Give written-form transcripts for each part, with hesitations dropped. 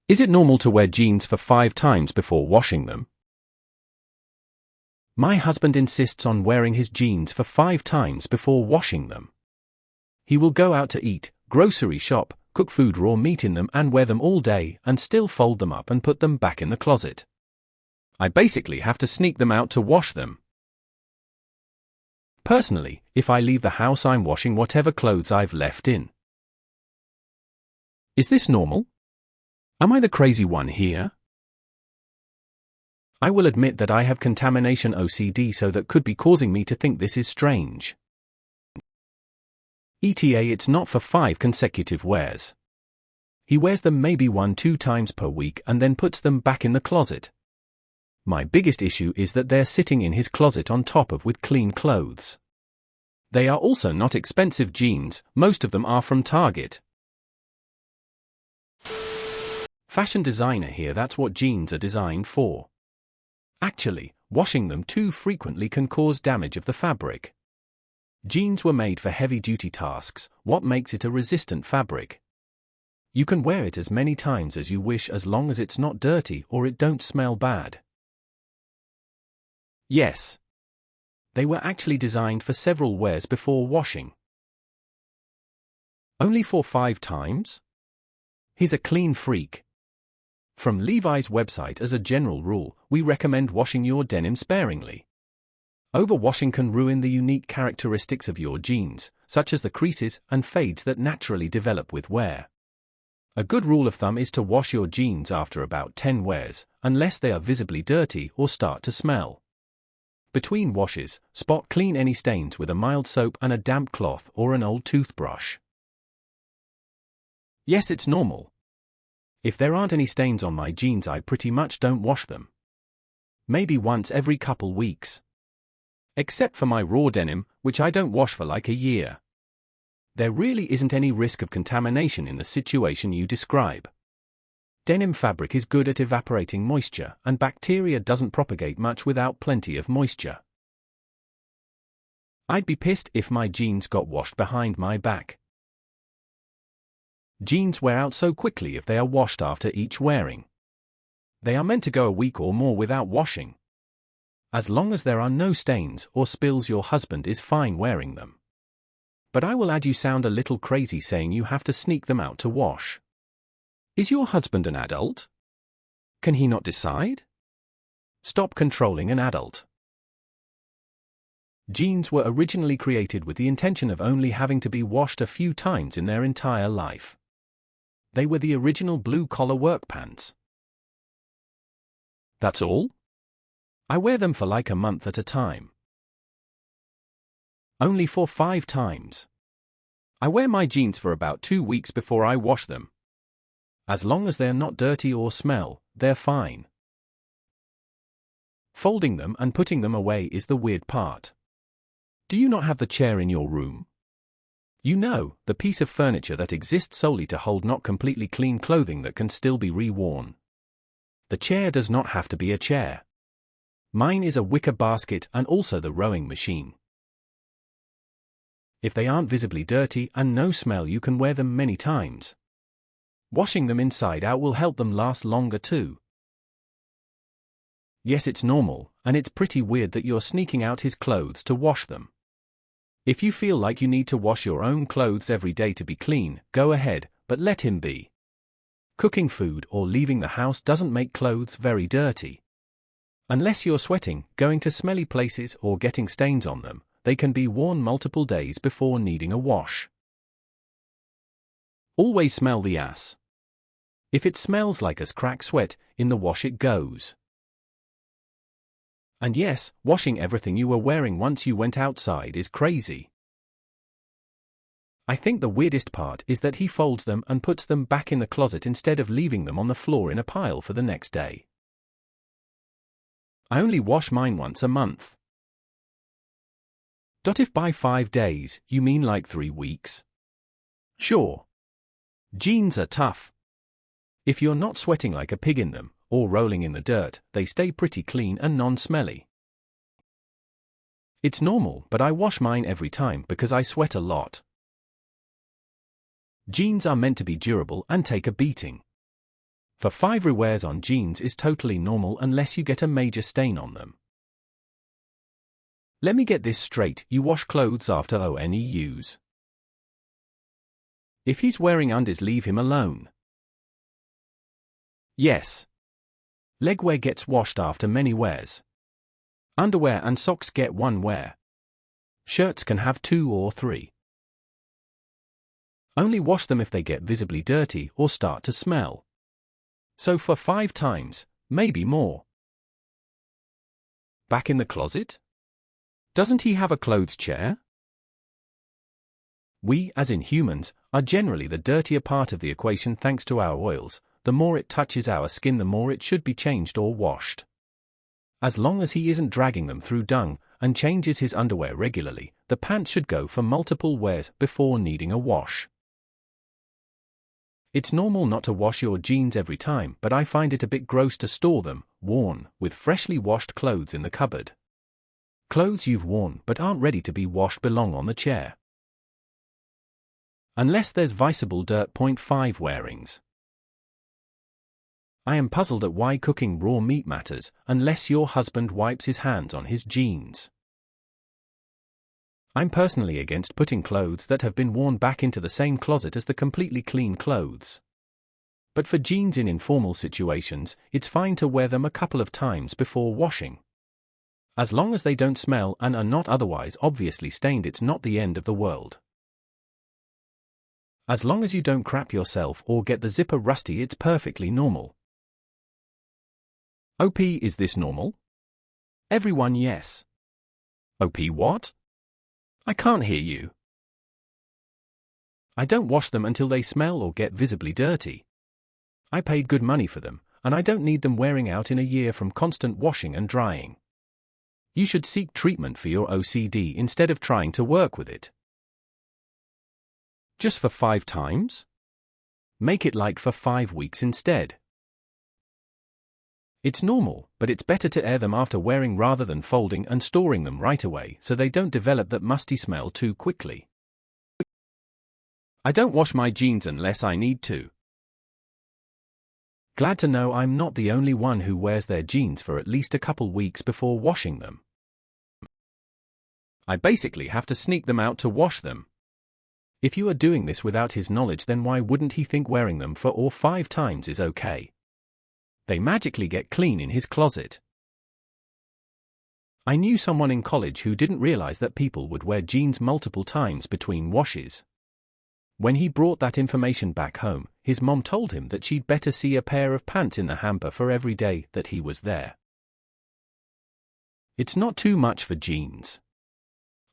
Is it normal to wear jeans for 5 times before washing them? My husband insists on wearing his jeans for 5 times before washing them. He will go out to eat, grocery shop, cook food, raw meat in them and wear them all day and still fold them up and put them back in the closet. I basically have to sneak them out to wash them. Personally, if I leave the house, I'm washing whatever clothes I've left in. Is this normal? Am I the crazy one here? I will admit that I have contamination OCD, so that could be causing me to think this is strange. ETA, it's not for 5 consecutive wears. He wears them maybe 1-2 times per week and then puts them back in the closet. My biggest issue is that they're sitting in his closet on top of with clean clothes. They are also not expensive jeans, most of them are from Target. Fashion designer here, that's what jeans are designed for. Actually, washing them too frequently can cause damage of the fabric. Jeans were made for heavy-duty tasks. What makes it a resistant fabric? You can wear it as many times as you wish as long as it's not dirty or it don't smell bad. Yes. They were actually designed for several wears before washing. Only for 5 times? He's a clean freak. From Levi's website, as a general rule, we recommend washing your denim sparingly. Overwashing can ruin the unique characteristics of your jeans, such as the creases and fades that naturally develop with wear. A good rule of thumb is to wash your jeans after about 10 wears, unless they are visibly dirty or start to smell. Between washes, spot clean any stains with a mild soap and a damp cloth or an old toothbrush. Yes, it's normal. If there aren't any stains on my jeans, I pretty much don't wash them. Maybe once every couple weeks. Except for my raw denim, which I don't wash for like a year. There really isn't any risk of contamination in the situation you describe. Denim fabric is good at evaporating moisture, and bacteria doesn't propagate much without plenty of moisture. I'd be pissed if my jeans got washed behind my back. Jeans wear out so quickly if they are washed after each wearing. They are meant to go a week or more without washing. As long as there are no stains or spills, your husband is fine wearing them. But I will add, you sound a little crazy saying you have to sneak them out to wash. Is your husband an adult? Can he not decide? Stop controlling an adult. Jeans were originally created with the intention of only having to be washed a few times in their entire life. They were the original blue-collar work pants. That's all? I wear them for like a month at a time. Only for 5 times. I wear my jeans for about 2 weeks before I wash them. As long as they're not dirty or smell, they're fine. Folding them and putting them away is the weird part. Do you not have the chair in your room? You know, the piece of furniture that exists solely to hold not completely clean clothing that can still be reworn. The chair does not have to be a chair. Mine is a wicker basket and also the rowing machine. If they aren't visibly dirty and no smell, you can wear them many times. Washing them inside out will help them last longer too. Yes, it's normal, and it's pretty weird that you're sneaking out his clothes to wash them. If you feel like you need to wash your own clothes every day to be clean, go ahead, but let him be. Cooking food or leaving the house doesn't make clothes very dirty. Unless you're sweating, going to smelly places or getting stains on them, they can be worn multiple days before needing a wash. Always smell the ass. If it smells like as crack sweat, in the wash it goes. And yes, washing everything you were wearing once you went outside is crazy. I think the weirdest part is that he folds them and puts them back in the closet instead of leaving them on the floor in a pile for the next day. I only wash mine once a month. If by 5 days, you mean like 3 weeks? Sure. Jeans are tough. If you're not sweating like a pig in them, or rolling in the dirt, they stay pretty clean and non-smelly. It's normal, but I wash mine every time because I sweat a lot. Jeans are meant to be durable and take a beating. For 5 rewears on jeans is totally normal unless you get a major stain on them. Let me get this straight, you wash clothes after only use. If he's wearing undies, leave him alone. Yes. Legwear gets washed after many wears. Underwear and socks get 1 wear. Shirts can have 2 or 3. Only wash them if they get visibly dirty or start to smell. So for 5 times, maybe more. Back in the closet? Doesn't he have a clothes chair? We, as in humans, are generally the dirtier part of the equation thanks to our oils. The more it touches our skin, the more it should be changed or washed. As long as he isn't dragging them through dung and changes his underwear regularly, the pants should go for multiple wears before needing a wash. It's normal not to wash your jeans every time, but I find it a bit gross to store them, worn, with freshly washed clothes in the cupboard. Clothes you've worn but aren't ready to be washed belong on the chair. Unless there's visible dirt. 5 wearings. I am puzzled at why cooking raw meat matters unless your husband wipes his hands on his jeans. I'm personally against putting clothes that have been worn back into the same closet as the completely clean clothes. But for jeans in informal situations, it's fine to wear them a couple of times before washing. As long as they don't smell and are not otherwise obviously stained, it's not the end of the world. As long as you don't crap yourself or get the zipper rusty, it's perfectly normal. OP, is this normal? Everyone, yes. OP, what? I can't hear you. I don't wash them until they smell or get visibly dirty. I paid good money for them, and I don't need them wearing out in a year from constant washing and drying. You should seek treatment for your OCD instead of trying to work with it. Just for 5 times? Make it like for 5 weeks instead. It's normal, but it's better to air them after wearing rather than folding and storing them right away so they don't develop that musty smell too quickly. I don't wash my jeans unless I need to. Glad to know I'm not the only one who wears their jeans for at least a couple weeks before washing them. I basically have to sneak them out to wash them. If you are doing this without his knowledge, then why wouldn't he think wearing them 4 or 5 times is okay? They magically get clean in his closet. I knew someone in college who didn't realize that people would wear jeans multiple times between washes. When he brought that information back home, his mom told him that she'd better see a pair of pants in the hamper for every day that he was there. It's not too much for jeans.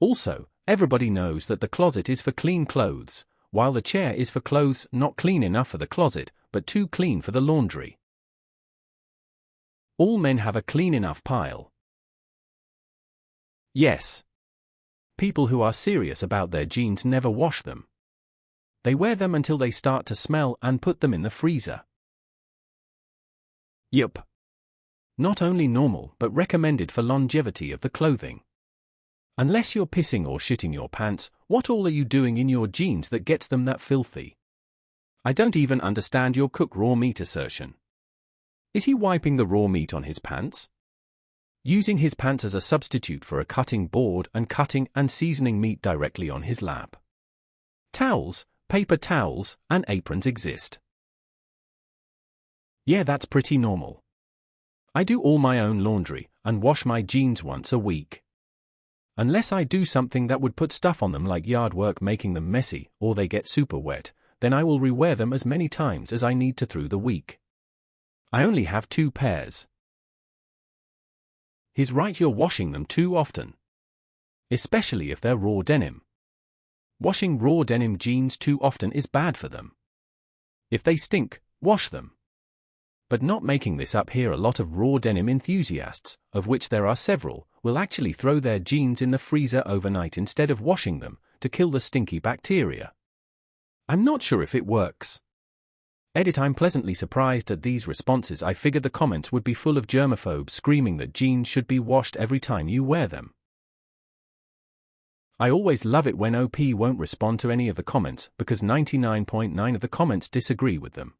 Also, everybody knows that the closet is for clean clothes, while the chair is for clothes not clean enough for the closet, but too clean for the laundry. All men have a clean enough pile. Yes. People who are serious about their jeans never wash them. They wear them until they start to smell and put them in the freezer. Yup. Not only normal but recommended for longevity of the clothing. Unless you're pissing or shitting your pants, what all are you doing in your jeans that gets them that filthy? I don't even understand your cook raw meat assertion. Is he wiping the raw meat on his pants? Using his pants as a substitute for a cutting board and cutting and seasoning meat directly on his lap. Towels, paper towels, and aprons exist. Yeah, that's pretty normal. I do all my own laundry and wash my jeans once a week. Unless I do something that would put stuff on them like yard work making them messy or they get super wet, then I will rewear them as many times as I need to through the week. I only have 2 pairs. He's right, you're washing them too often. Especially if they're raw denim. Washing raw denim jeans too often is bad for them. If they stink, wash them. But not making this up here, a lot of raw denim enthusiasts, of which there are several, will actually throw their jeans in the freezer overnight instead of washing them to kill the stinky bacteria. I'm not sure if it works. Edit, I'm pleasantly surprised at these responses. I figured the comments would be full of germaphobes screaming that jeans should be washed every time you wear them. I always love it when OP won't respond to any of the comments because 99.9% of the comments disagree with them.